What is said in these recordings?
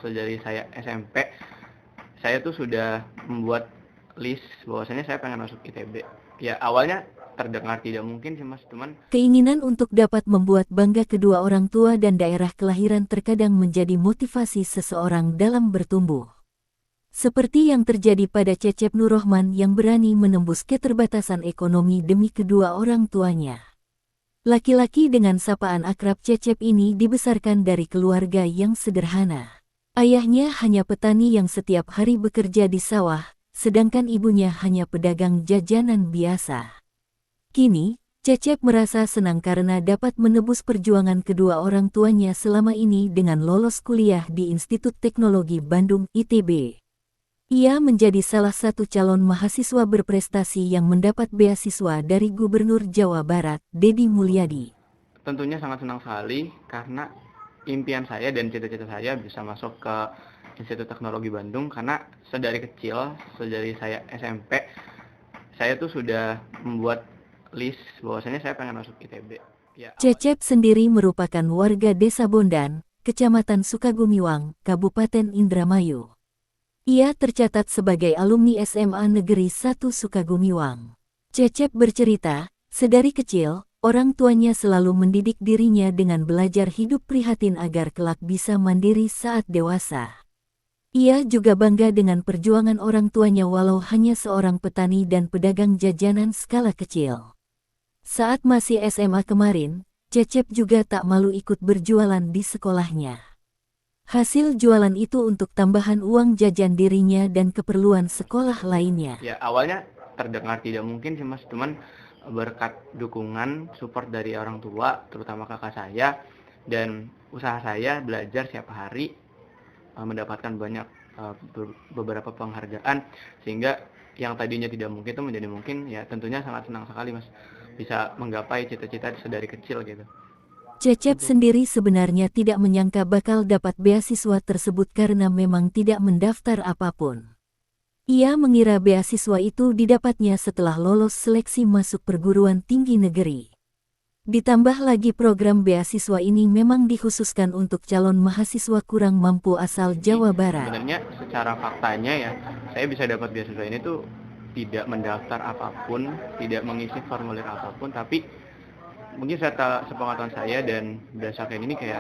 Dari saya SMP, saya tuh sudah membuat list bahwasanya saya pengen masuk ITB. Ya awalnya terdengar tidak mungkin sih Mas, cuman Keinginan untuk dapat membuat bangga kedua orang tua dan daerah kelahiran terkadang menjadi motivasi seseorang dalam bertumbuh. Seperti yang terjadi pada Cecep Nurrohman yang berani menembus keterbatasan ekonomi demi kedua orang tuanya. Laki-laki dengan sapaan akrab Cecep ini dibesarkan dari keluarga yang sederhana. Ayahnya hanya petani yang setiap hari bekerja di sawah, sedangkan ibunya hanya pedagang jajanan biasa. Kini, Cecep merasa senang karena dapat menebus perjuangan kedua orang tuanya selama ini dengan lolos kuliah di Institut Teknologi Bandung (ITB). Ia menjadi salah satu calon mahasiswa berprestasi yang mendapat beasiswa dari Gubernur Jawa Barat, Deddy Mulyadi. tentunya sangat senang sekali karena impian saya dan cita-cita saya bisa masuk ke Institut Teknologi Bandung karena sedari kecil, sedari saya SMP, saya tuh sudah membuat list bahwasanya saya pengen masuk ITB. Ya, Cecep sendiri merupakan warga Desa Bondan, Kecamatan Sukagumiwang, Kabupaten Indramayu. Ia tercatat sebagai alumni SMA Negeri 1 Sukagumiwang. Cecep bercerita, sedari kecil, orang tuanya selalu mendidik dirinya dengan belajar hidup prihatin agar kelak bisa mandiri saat dewasa. Ia juga bangga dengan perjuangan orang tuanya walau hanya seorang petani dan pedagang jajanan skala kecil. Saat masih SMA kemarin, Cecep juga tak malu ikut berjualan di sekolahnya. Hasil jualan itu untuk tambahan uang jajan dirinya dan keperluan sekolah lainnya. ya awalnya terdengar tidak mungkin sih Mas, cuman berkat dukungan support dari orang tua, terutama kakak saya dan usaha saya belajar setiap hari mendapatkan banyak beberapa penghargaan sehingga yang tadinya tidak mungkin itu menjadi mungkin. Ya tentunya sangat senang sekali Mas bisa menggapai cita-cita sedari kecil gitu. Cecep sendiri sebenarnya tidak menyangka bakal dapat beasiswa tersebut karena memang tidak mendaftar apapun. Ia mengira beasiswa itu didapatnya setelah lolos seleksi masuk perguruan tinggi negeri. Ditambah lagi program beasiswa ini memang dikhususkan untuk calon mahasiswa kurang mampu asal Jawa Barat. Sebenarnya secara faktanya ya, saya bisa dapat beasiswa ini tuh tidak mendaftar apapun, tidak mengisi formulir apapun, tapi mungkin sepengetahuan saya dan berdasarkan ini kayak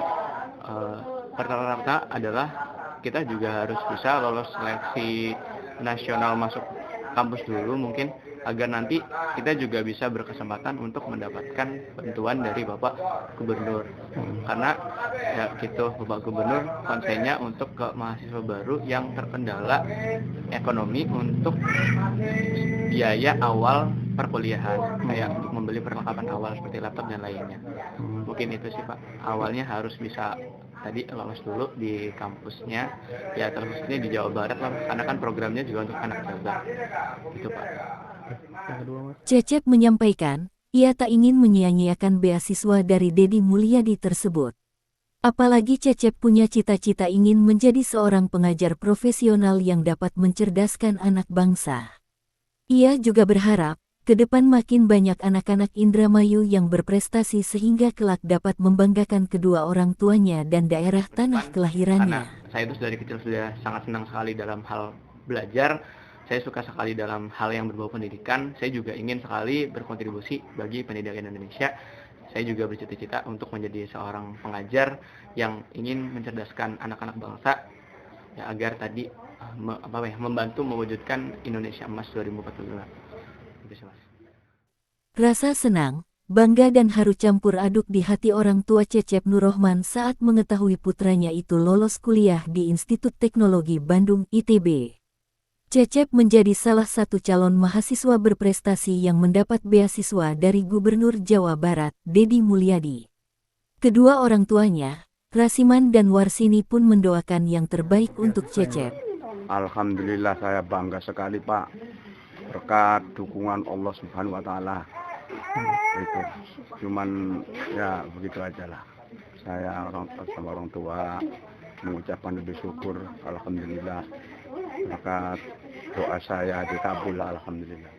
pertama-tama adalah kita juga harus bisa lolos seleksi nasional masuk kampus dulu mungkin agar nanti kita juga bisa berkesempatan untuk mendapatkan bantuan dari Bapak Gubernur. Karena ya gitu Bapak Gubernur konsennya untuk ke mahasiswa baru yang terkendala ekonomi untuk biaya awal perkuliahan kayak untuk membeli perlengkapan awal seperti laptop dan lainnya. Mungkin itu sih Pak. Awalnya harus bisa tadi lolos dulu di kampusnya, ya terkhususnya di Jawa Barat lah, karena kan programnya juga untuk anak Jawa. Gitu Pak. Cecep menyampaikan, ia tak ingin menyia-nyiakan beasiswa dari Deddy Mulyadi tersebut. Apalagi Cecep punya cita-cita ingin menjadi seorang pengajar profesional yang dapat mencerdaskan anak bangsa. Ia juga berharap, ke depan makin banyak anak-anak Indramayu yang berprestasi sehingga kelak dapat membanggakan kedua orang tuanya dan daerah tanah kelahirannya. Karena saya itu dari kecil sudah sangat senang sekali dalam hal belajar, saya suka sekali dalam hal yang berbau pendidikan, saya juga ingin sekali berkontribusi bagi pendidikan Indonesia. Saya juga bercita-cita untuk menjadi seorang pengajar yang ingin mencerdaskan anak-anak bangsa ya, agar tadi membantu mewujudkan Indonesia Emas 2045. Rasa senang, bangga dan haru campur aduk di hati orang tua Cecep Nurrohman saat mengetahui putranya itu lolos kuliah di Institut Teknologi Bandung (ITB). Cecep menjadi salah satu calon mahasiswa berprestasi yang mendapat beasiswa dari Gubernur Jawa Barat, Deddy Mulyadi. Kedua orang tuanya, Rasiman dan Warsini pun mendoakan yang terbaik untuk Cecep. Alhamdulillah saya bangga sekali Pak, berkat dukungan Allah Subhanahu wa Ta'ala. Itu cuman ya begitu aja lah. Saya sama orang tua mengucapkan lebih syukur, alhamdulillah, berkat doa saya dikabul, alhamdulillah.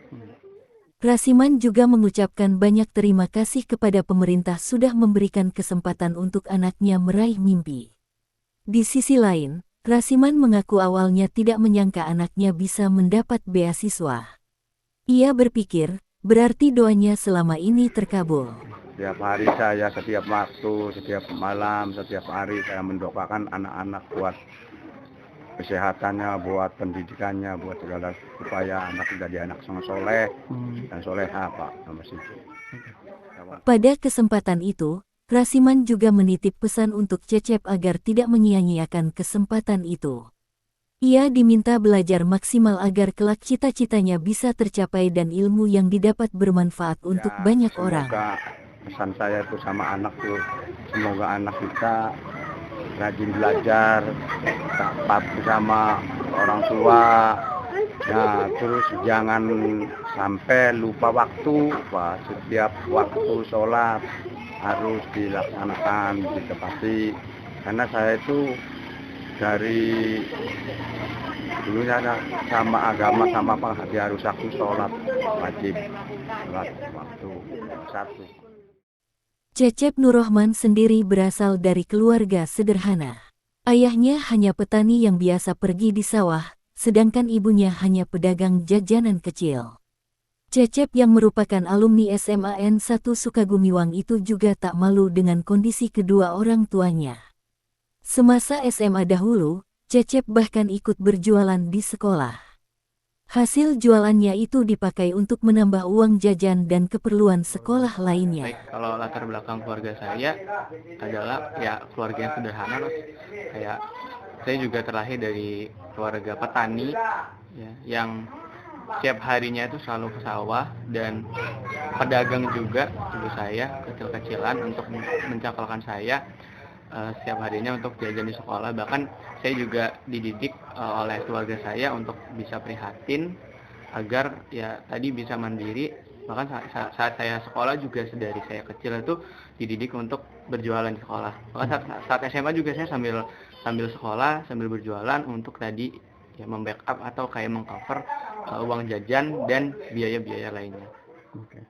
Rasiman juga mengucapkan banyak terima kasih kepada pemerintah sudah memberikan kesempatan untuk anaknya meraih mimpi. Di sisi lain, Rasiman mengaku awalnya tidak menyangka anaknya bisa mendapat beasiswa. Ia berpikir, berarti doanya selama ini terkabul. Setiap hari saya, setiap waktu, setiap malam, setiap hari saya mendoakan anak-anak buat kesehatannya, buat pendidikannya, buat segala supaya anak jadi anak yang soleh dan soleha Pak sama situ. Pada kesempatan itu, Rasiman juga menitip pesan untuk Cecep agar tidak menyia-nyiakan kesempatan itu. Ia diminta belajar maksimal agar kelak cita-citanya bisa tercapai dan ilmu yang didapat bermanfaat untuk banyak orang. Semoga pesan saya itu sama anak tuh, semoga anak kita rajin belajar, taat sama orang tua. Nah, terus jangan sampai lupa waktu, Pak. Setiap waktu sholat harus dilaksanakan, ditepati. Karena saya itu dari dulunya sama agama sama apa harus aku sholat wajib, sholat waktu satu. Cecep Nurrohman sendiri berasal dari keluarga sederhana. Ayahnya hanya petani yang biasa pergi di sawah, sedangkan ibunya hanya pedagang jajanan kecil. Cecep yang merupakan alumni SMAN 1 Sukagumiwang itu juga tak malu dengan kondisi kedua orang tuanya. Semasa SMA dahulu, Cecep bahkan ikut berjualan di sekolah. Hasil jualannya itu dipakai untuk menambah uang jajan dan keperluan sekolah lainnya. Baik, kalau latar belakang keluarga saya adalah ya keluarga yang sederhana, Mas. Kayak saya juga terlahir dari keluarga petani ya, yang setiap harinya itu selalu ke sawah, dan pedagang juga ibu saya kecil-kecilan untuk mencakalkan saya setiap harinya untuk jajan di sekolah. Bahkan saya juga dididik oleh keluarga saya untuk bisa prihatin agar ya tadi bisa mandiri. Bahkan saat saya sekolah juga dari saya kecil itu dididik untuk berjualan di sekolah. Bahkan saat SMA juga saya sambil sekolah, sambil berjualan untuk tadi ya membackup atau kayak mengcover uang jajan dan biaya-biaya lainnya. Oke.